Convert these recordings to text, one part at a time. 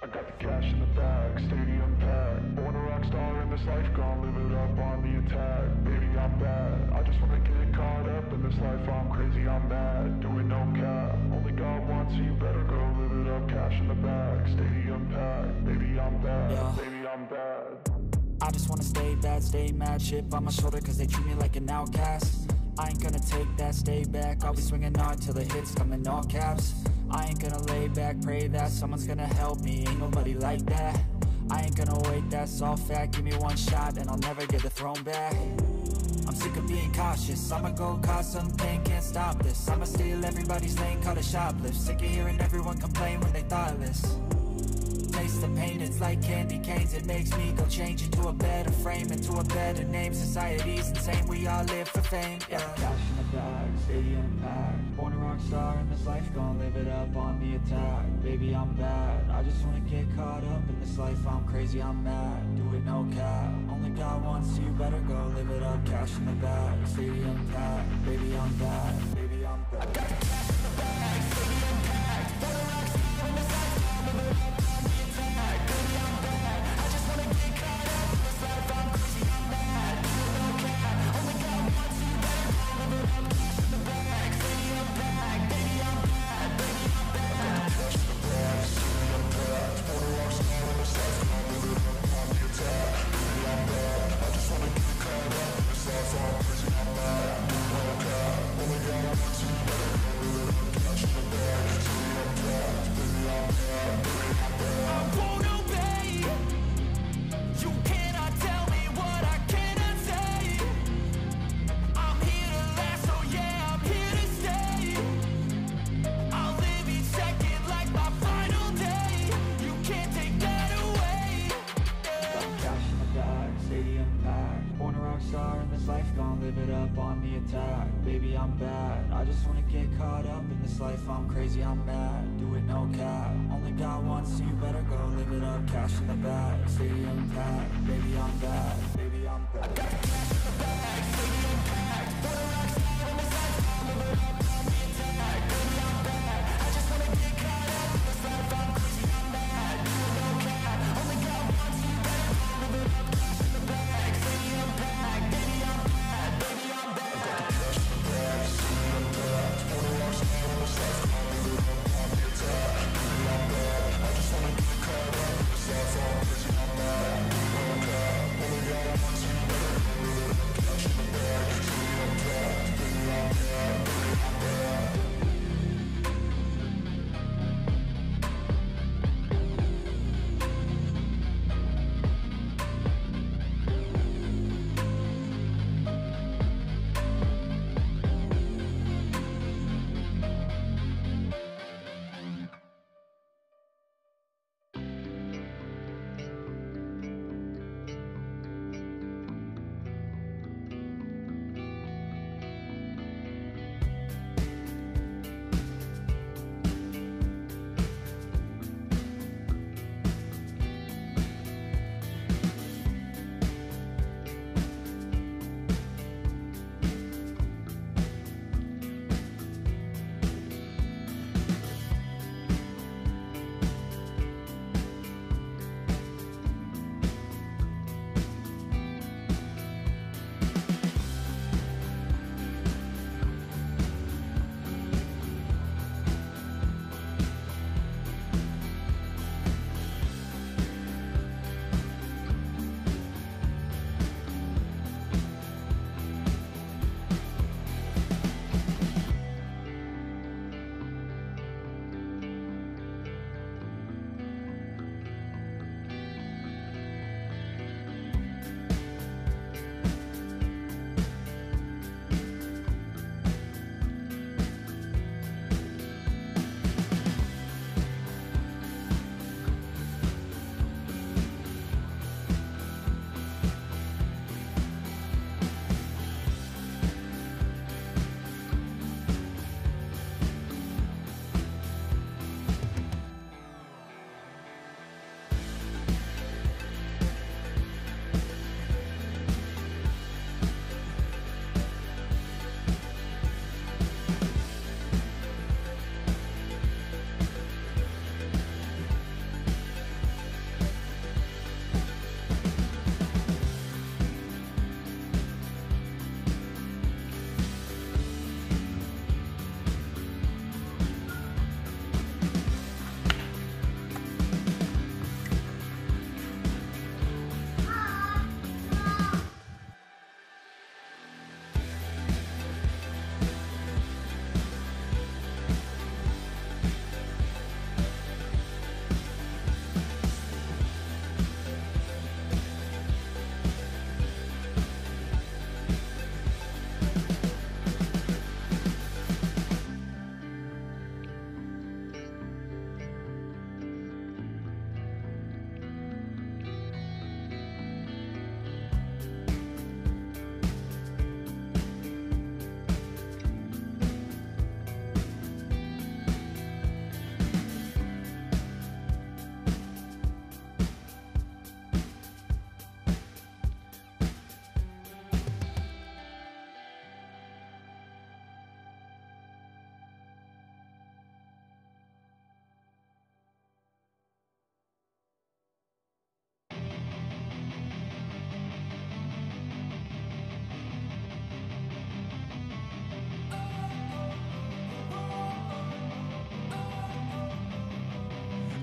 I got the cash in the bag, stadium packed. Born a rock star in this life, gon' live it up on the attack. Baby, I'm bad, I just wanna get caught up in this life. I'm crazy, I'm mad, doing no cap. Only God wants you, better go live it up. Cash in the bag, stadium packed. Baby, I'm bad, Yeah. baby, I'm bad. I just wanna stay bad, stay mad. Chip on my shoulder cause they treat me like an outcast. I ain't gonna take that, stay back. I'll be swinging hard till the hits come in all caps. I ain't gonna lay back, pray that someone's gonna help me. Ain't nobody like that. I ain't gonna wait, that's all fact. Give me one shot and I'll never get the throne back. I'm sick of being cautious, I'ma go cause something, can't stop this. I'ma steal everybody's lane, call it shoplift. Sick of hearing everyone complain when they thoughtless. Taste the pain, it's like candy canes. It makes me go change into a better frame, into a better name. Society's insane, we all live for fame, yeah. Cash in the bag, stadium packed. Born a rock star in this life, gon' live it up on the attack. Baby, I'm bad, I just wanna get caught up in this life. I'm crazy, I'm mad, do it no cap. Only God wants you, better go live it up. Cash in the bag, stadium packed. Baby, I'm bad, baby, I'm bad. I got the cash in the bag, stadium packed. Born a rock star in this life, gon' live it up. Live it up on the attack, baby I'm bad. I just wanna get caught up in this life. I'm crazy, I'm mad, do it no cap. Only God wants you, better go live it up. Cash in the bag, stadium packed. Baby I'm bad, baby I'm bad. I got the cash in the bag, stadium packed. Born a rock star in this life, I'll live it up on the attack. Baby I'm bad, I just wanna get caught up in this life. I'm crazy, I'm mad, do it no cap. Only God wants you, better go live it up. Cash in the bag, stadium packed. Baby I'm bad. Only God wants you, better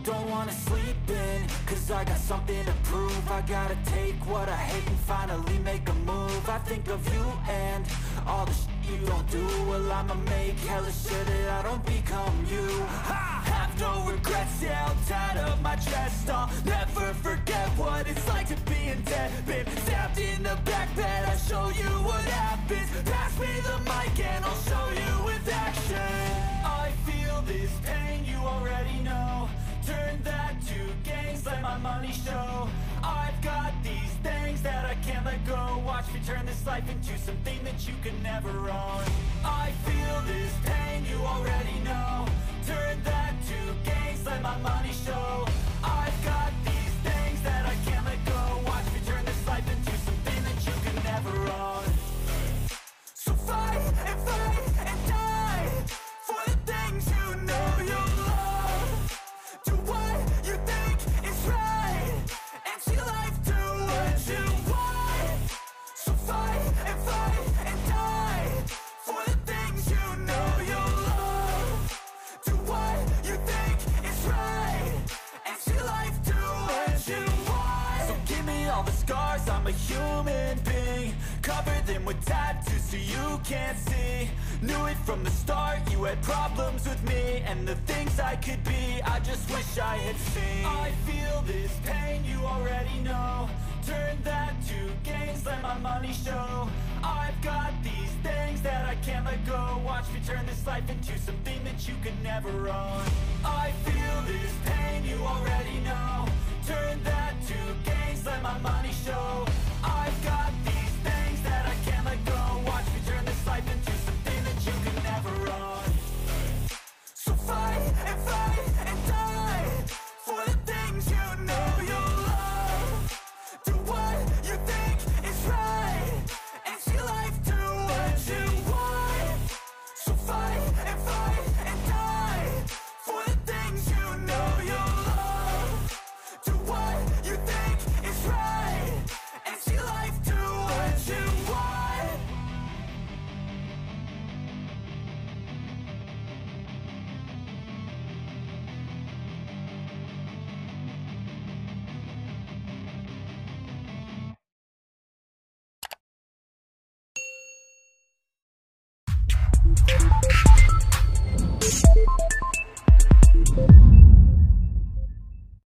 don't wanna sleep in, cause I got something to prove. I gotta take what I hate and finally make a move. I think of you and all the shit you don't do. Well, I'ma make hella sure that I don't become you. I have no regrets, yeah, I'll tie up my chest. I'll never forget what it's like to be in debt. Been stabbed in the back bed, I'll show you what happens. Pass me the mic and I'll show you with action. I feel this pain, you already know. Turn that to gains, let my money show. I've got these things that I can't let go. Watch me turn this life into something that you can never own. I feel this pain, you already know. Turn that to gains, let my money show. I've got these things that I can't let go. Watch me turn this life into something that you can never own. So fight and die for the things you know you love. Do what you think is right and see life do what you want. So fight and die for the things you know you love. Do what you think is right and see life do what you want. So give me all the scars, I'm a human being. Cover them with tattoos so you can't see. Knew it from the start, you had problems with me and the things I could be, I just wish I had seen. I feel this pain, you already know. Turn that to gains, let my money show. I've got these things that I can't let go. Watch me turn this life into something that you can never own.